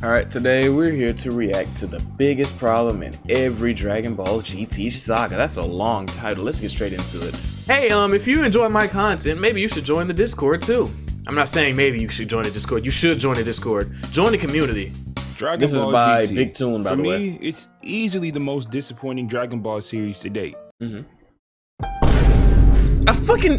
Alright, today we're here to react to the biggest problem in every Dragon Ball GT saga. That's a long title. Let's get straight into it. Hey, if you enjoy my content, maybe you should join the Discord too. I'm not saying maybe you should join the Discord. You should join the Discord. Join the community. Dragon Ball is by GT. Big Toon, by the way. For me, it's easily the most disappointing Dragon Ball series to date.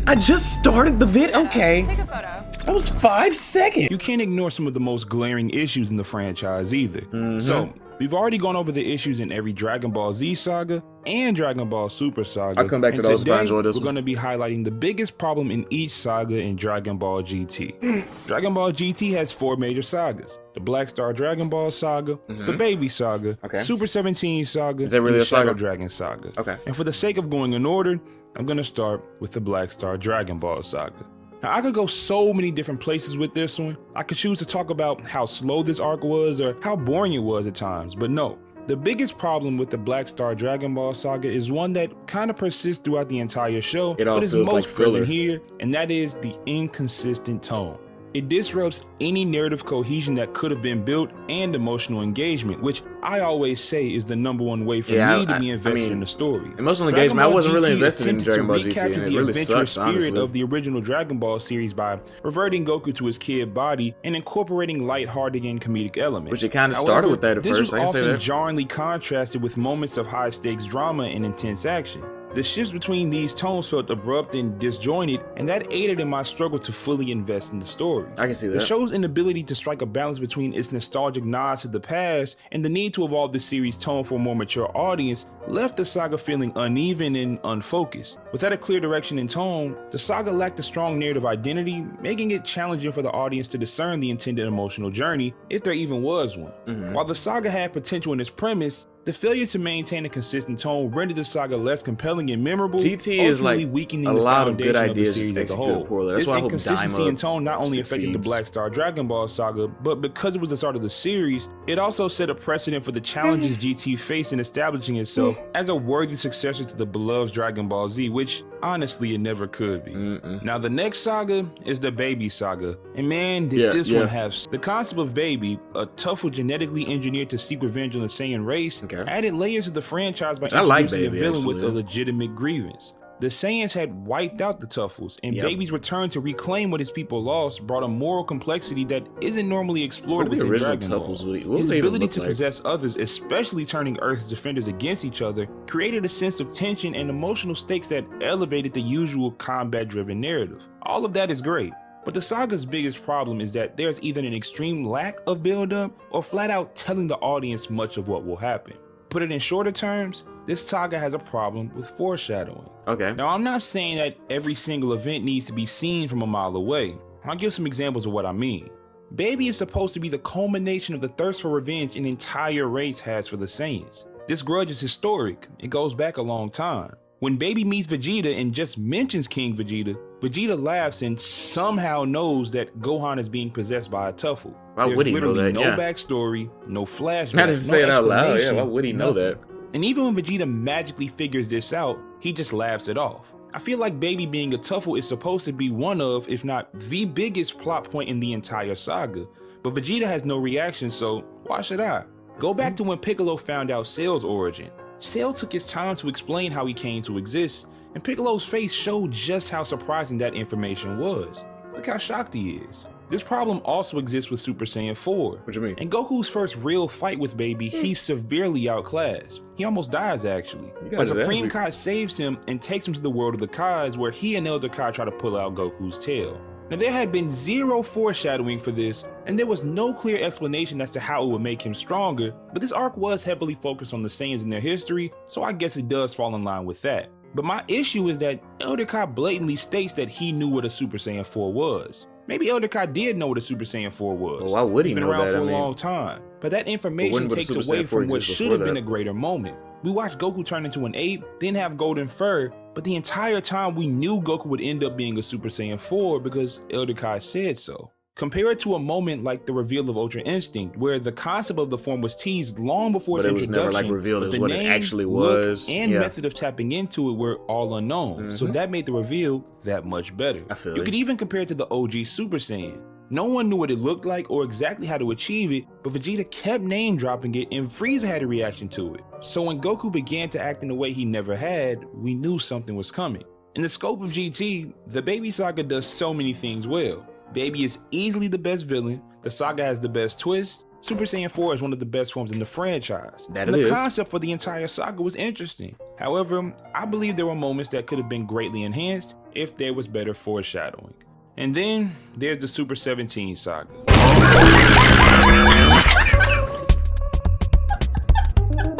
I just started the vid. Okay. Take a photo. That was 5 seconds. You can't ignore some of the most glaring issues in the franchise either. So, we've already gone over the issues in every Dragon Ball Z saga and Dragon Ball Super saga. I'll come back to those if I enjoy this We're going to be highlighting the biggest problem in each saga in Dragon Ball GT. Dragon Ball GT has 4 major sagas. The Black Star Dragon Ball saga, the Baby saga, Super 17 saga, Is that really and the a saga? Shadow Dragon saga. Okay. And for the sake of going in order, I'm going to start with the Black Star Dragon Ball saga. Now, I could go so many different places with this one. I could choose to talk about how slow this arc was or how boring it was at times, but no. The biggest problem with the Black Star Dragon Ball saga is one that kind of persists throughout the entire show, but is feels most like filler. present here, and that is the inconsistent tone. It disrupts any narrative cohesion that could have been built and emotional engagement, which I always say is the #1 way for me to be invested in the story. Emotional Dragon engagement, I Ball wasn't really GT invested in attempted Dragon to Ball GT, recapture and it the really adventurous sucks, spirit honestly. of the original Dragon Ball series by reverting Goku to his kid body and incorporating lighthearted and comedic elements. Which it kind of started with that at this first, I can was say often that. jarringly contrasted with moments of high-stakes drama and intense action. The shifts between these tones felt abrupt and disjointed, and that aided in my struggle to fully invest in the story. I can see The that. show's inability to strike a balance between its nostalgic nods to the past and the need to evolve the series' tone for a more mature audience left the saga feeling uneven and unfocused. Without a clear direction and tone, the saga lacked a strong narrative identity, making it challenging for the audience to discern the intended emotional journey, if there even was one. While the saga had potential in its premise, the failure to maintain a consistent tone rendered the saga less compelling and memorable, GT is like ultimately weakening a the lot of good foundation of the ideas series just as a whole. executed poorly. That's This why I hope inconsistency Daima in tone not only affected the succeeds. Black Star Dragon Ball saga, but because it was the start of the series, it also set a precedent for the challenges GT faced in establishing itself as a worthy successor to the beloved Dragon Ball Z, which honestly it never could be. Now the next saga is the Baby saga, and man did this one have the concept of Baby, a Tuffle genetically engineered to seek revenge on the Saiyan race, added layers to the franchise by I like introducing Baby, a villain with a actually. legitimate grievance. The Saiyans had wiped out the Tuffles, and Baby's return to reclaim what his people lost brought a moral complexity that isn't normally explored What were the within original Dragon Ball. Tuffles? What His would they even ability look to like? possess others, especially turning Earth's defenders against each other, created a sense of tension and emotional stakes that elevated the usual combat-driven narrative. All of that is great, but the saga's biggest problem is that there's either an extreme lack of build-up or flat out telling the audience much of what will happen. Put it in shorter terms, this saga has a problem with foreshadowing. Okay. Now, I'm not saying that every single event needs to be seen from a mile away. I'll give some examples of what I mean. Baby is supposed to be the culmination of the thirst for revenge an entire race has for the Saiyans. This grudge is historic. It goes back a long time. When Baby meets Vegeta and just mentions King Vegeta, Vegeta laughs and somehow knows that Gohan is being possessed by a Tuffle. Why There's would he know literally that? no Yeah. backstory, no flashback, Not to say it out loud. Yeah, explanation, why would he know that? And even when Vegeta magically figures this out, he just laughs it off. I feel like Baby being a Tuffle is supposed to be one of, if not the biggest plot point in the entire saga, but Vegeta has no reaction, so why should I? Go back to when Piccolo found out Cell's origin. Cell took his time to explain how he came to exist, and Piccolo's face showed just how surprising that information was. Look how shocked he is. This problem also exists with Super Saiyan 4. What you mean? In Goku's first real fight with Baby, he's severely outclassed. He almost dies actually. got But his Supreme ass beat. Kai saves him and takes him to the world of the Kais, where he and Elder Kai try to pull out Goku's tail. Now there had been zero foreshadowing for this, and there was no clear explanation as to how it would make him stronger, but this arc was heavily focused on the Saiyans and their history, so I guess it does fall in line with that. But my issue is that Elder Kai blatantly states that he knew what a Super Saiyan 4 was. Maybe Elder Kai did know what a Super Saiyan 4 was. Well, why would he He's been know around that? for I a mean- long time. But that information wouldn't the takes Super away Saiyan 4 from what exist should have before been a that? greater moment. We watched Goku turn into an ape, then have golden fur, but the entire time we knew Goku would end up being a Super Saiyan 4 because Elder Kai said so. Compare it to a moment like the reveal of Ultra Instinct, where the concept of the form was teased long before But its it was never, introduction, like, revealed but as the what it name, actually look, was. and Yeah. method of tapping into it were all unknown, so that made the reveal that much better. I feel You you. could even compare it to the OG Super Saiyan. No one knew what it looked like or exactly how to achieve it, but Vegeta kept name dropping it and Frieza had a reaction to it. So when Goku began to act in a way he never had, we knew something was coming. In the scope of GT, the Baby Saga does so many things well. Baby is easily the best villain, the saga has the best twist, Super Saiyan 4 is one of the best forms in the franchise. That and it the is. concept for the entire saga was interesting. However, I believe there were moments that could have been greatly enhanced if there was better foreshadowing. And then there's the Super 17 saga.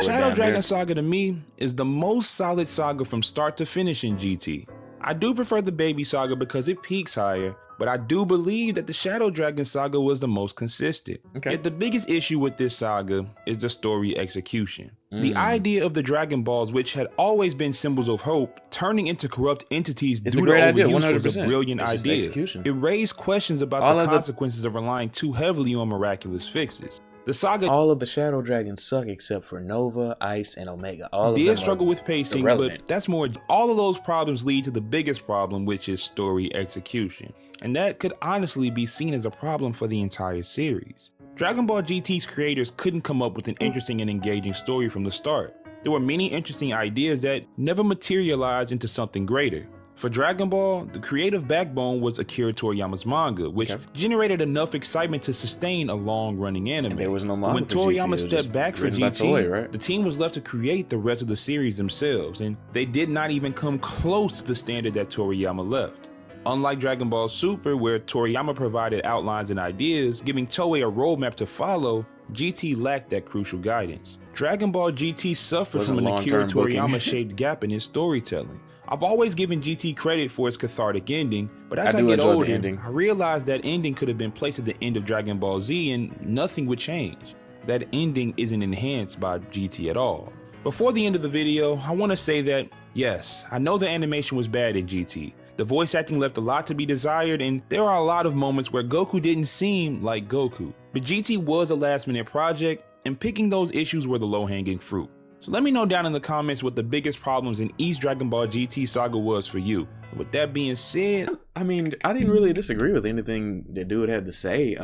Shadow Dragon Saga to me is the most solid saga from start to finish in GT. I do prefer the Baby Saga because it peaks higher, but I do believe that the Shadow Dragon Saga was the most consistent. Okay. Yet the biggest issue with this saga is the story execution. The idea of the Dragon Balls, which had always been symbols of hope, turning into corrupt entities It's due a to great idea, overuse was a 100%. brilliant It's just idea. execution. It raised questions about All the of the- consequences of relying too heavily on miraculous fixes. The saga All of the Shadow Dragons suck except for Nova, Ice, and Omega. All of them did are struggle with pacing, irrelevant. but that's more. All of those problems lead to the biggest problem, which is story execution. And that could honestly be seen as a problem for the entire series. Dragon Ball GT's creators couldn't come up with an interesting and engaging story from the start. There were many interesting ideas that never materialized into something greater. For Dragon Ball, the creative backbone was Akira Toriyama's manga, which generated enough excitement to sustain a long-running anime. And there was no But manga when for GT, it Toriyama was stepped just back for written by GT, Toei, right? the team was left to create the rest of the series themselves, and they did not even come close to the standard that Toriyama left. Unlike Dragon Ball Super, where Toriyama provided outlines and ideas, giving Toei a roadmap to follow, GT lacked that crucial guidance. Dragon Ball GT suffered Wasn't from an Akira long-term booking. Toriyama-shaped gap in his storytelling. I've always given GT credit for its cathartic ending, but as I I do get enjoy the older, ending. I realized that ending could have been placed at the end of Dragon Ball Z and nothing would change. That ending isn't enhanced by GT at all. Before the end of the video, I want to say that, yes, I know the animation was bad in GT. The voice acting left a lot to be desired, and there are a lot of moments where Goku didn't seem like Goku. But GT was a last-minute project, and picking those issues were the low-hanging fruit. So let me know down in the comments what the biggest problems in each Dragon Ball GT saga was for you. And with that being said, I mean, I didn't really disagree with anything that dude had to say.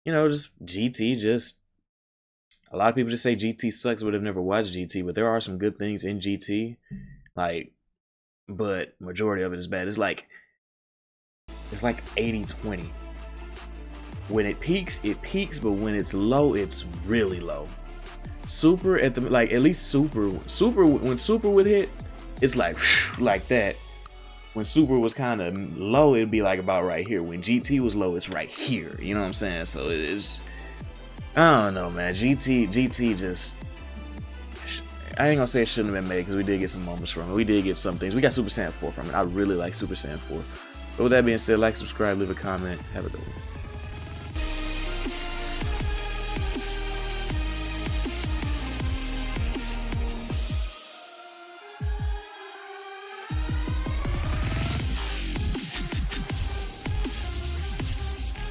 You know, just GT, just a lot of people just say GT sucks, would have never watched GT, but there are some good things in GT, like, but majority of it is bad. It's like 80-20. When it peaks, but when it's low, it's really low. Super at the at least Super when Super would hit, it's like like that. When Super was kind of low, it'd be like about right here. When GT was low, it's right here. You know what I'm saying? So it is. I don't know, man. GT just. I ain't gonna say it shouldn't have been made because we did get some moments from it. We did get some things. We got Super Saiyan 4 from it. I really like Super Saiyan 4. But with that being said, like, subscribe, leave a comment. Have a good one.